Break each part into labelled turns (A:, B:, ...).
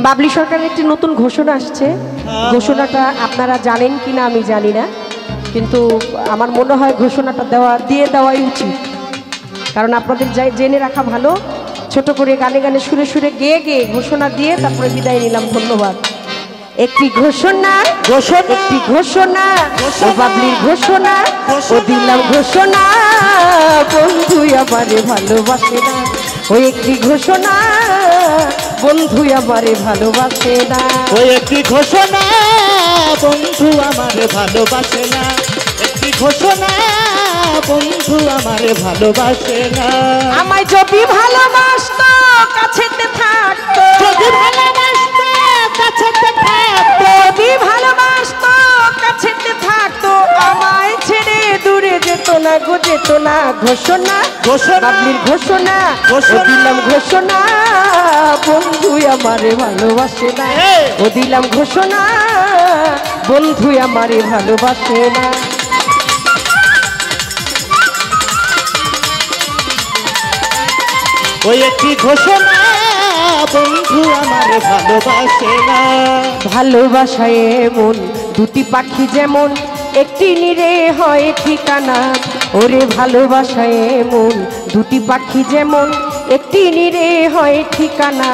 A: বাবলি সরকারের একটি নতুন ঘোষণা আসছে। ঘোষণাটা আপনারা জানেন কিনা আমি জানি না, কিন্তু আমার মনে হয় ঘোষণাটা দিয়ে দেওয়াই উচিত, কারণ আপনাদের জেনে রাখা ভালো। ছোট করে গানে গানে সুরে সুরে গেয়ে গেয়ে ঘোষণা দিয়ে তারপরে বিদায় নিলাম। ধন্যবাদ। একটি ঘোষণা, একটি ঘোষণা, ও বাবলির ঘোষণা, ও দিলাম ঘোষণা, বন্ধু আমারে ভালোবাসে না। ওই একটি ঘোষণা, বন্ধু আমারে ভালোবাসে না।
B: ওই একটি ঘোষণা, বন্ধু আমারে ভালোবাসে না। একটি ঘোষণা, বন্ধু আমারে ভালোবাসে না।
A: আমায় যদি ভালোবাসতো কাছেতে থাকতো,
B: যদি ভালোবাসতো কাছেতে থাকতো,
A: যদি ভালোবাসতো কাছেতে থাকতো, আমায় ছেড়ে দূরে যেত না গো, যেত না। ঘোষণা, বাবলির ঘোষণা, ও দিলাম ঘোষণা, বন্ধু আমারে ভালোবাসে না। ও দিলাম ঘোষণা, বন্ধু আমারে ভালোবাসে না।
B: ওই একটি ঘোষণা, বন্ধু আমারে ভালোবাসে না।
A: ভালোবাসায় এমন দুটি পাখি যেমন একটি নিরে হয় ঠিকানা। ওরে ভালোবাসায় এমন দুটি পাখি যেমন একটি নিরে হয় ঠিকানা।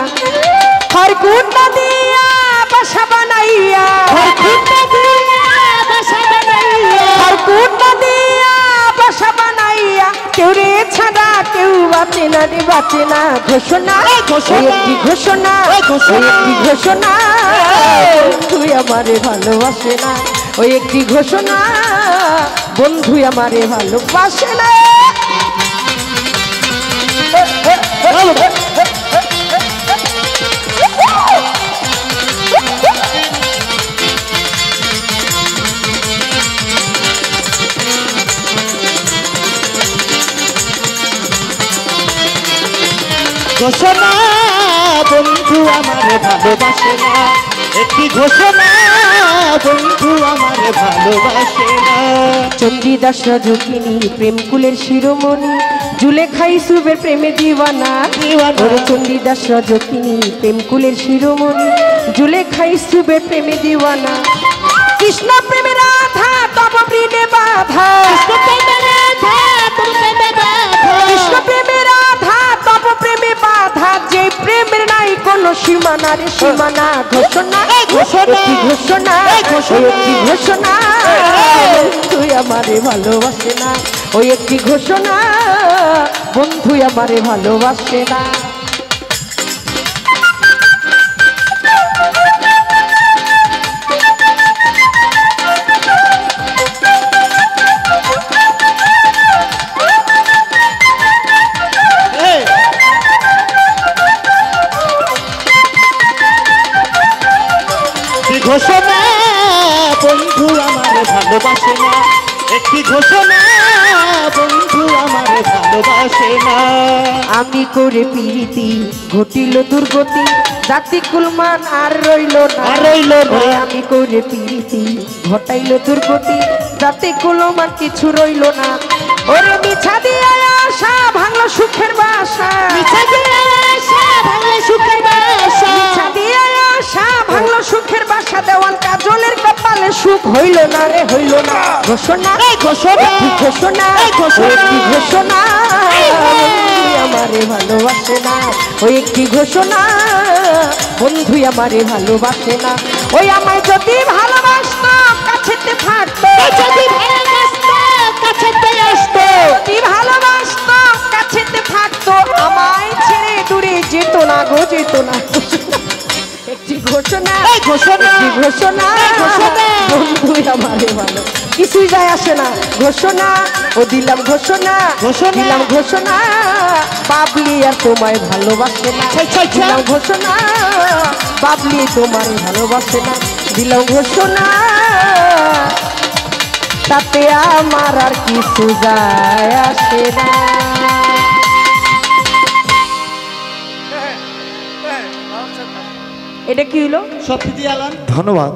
A: খড়কুটা দিয়া বাসা বানাইয়া,
B: খড়কুটা দিয়া বাসা বানাইয়া,
A: খড়কুটা দিয়া বাসা বানাইয়া, কেউ রে ছাড়া কেউ বাঁচে না রে, বাঁচে না। ঘোষণা, একটি ঘোষণা, একটি ঘোষণা, বন্ধু আমারে ভালোবাসে না। ওই একটি ঘোষণা, বন্ধু আমারে ভালোবাসে না।
B: ঘোষণা, বন্ধু আমারে ভালোবাসে না। একটি ঘোষণা, বন্ধু আমারে ভালোবাসে না।
A: চণ্ডীদাস রজকিনী প্রেমকুলের শিরোমণি, জুলেখা ইউসুফের প্রেমে দিওয়ানা। ওরে চণ্ডীদাস রজকিনী প্রেমকুলের শিরোমণি, জুলেখা ইউসুফের প্রেমে দিওয়ানা। কৃষ্ণ প্রেমে রাধা তব প্রেমে বাধা, কৃষ্ণ প্রেমে রাধা তব প্রেমে বাধা, যে প্রেমের নাই কোনো সীমানা রে, সীমানা। ঘোষণা, একটি ঘোষণা, একটি ঘোষণা, বন্ধু আমারে ভালোবাসে না। ওই একটি ঘোষণা, বন্ধু আমারে ভালোবাসে না।
B: ঘোষণা, বন্ধু আমারে ভালোবাসে না। একটি ঘোষণা, বন্ধু আমারে ভালোবাসে না।
A: আমি করে প্রীতি ঘটিল দুর্গতি, জাতি কুলমান আর রইল না,
B: আর রইল না।
A: আমি করে প্রীতি ঘটাইল দুর্গতি, জাতি কুলমান কিছু রইল না। ওরে মিছা দিয়ে আশা ভাঙলো সুখের বাসা,
B: মিছা দিয়ে আশা ভাঙলো সুখের বাসা,
A: মিছা দিয়ে আশা ভাঙলো সুখের বাসা। দেওয়ান কাজলের কপালে সুখ হইল না রে, হইল না। ঘোষণা,
B: ঘোষণা,
A: ঘোষণা, একটি ঘোষণা, আমারে ভালোবাসে না। ওই একটি ঘোষণা, বন্ধু আমারে ভালোবাসে না। ওই আমায় যদি ভালোবাসতো কাছেতে থাকতো,
B: যদি ভালোবাসতো কাছেতে আসতো,
A: যদি ভালোবাসতো কাছেতে থাকতো, আমায় ছেড়ে দূরে যেত না গো, যেত না। একটি ঘোষণা,
B: ঘোষণা,
A: একটি ঘোষণা, বন্ধু আমারে ভালো কিছুই যায় আসে না। ঘোষণা, ও দিলাম ঘোষণা, দিলাম ঘোষণা, বাবলি আর তোমায় ভালোবাসে না। দিলাম ঘোষণা, বাবলি তোমায় ভালোবাসে না। দিলাম ঘোষণা, তাতে আমার আর কিছু যায় আসে না। এটা কি হলো?
B: সব ধন্যবাদ।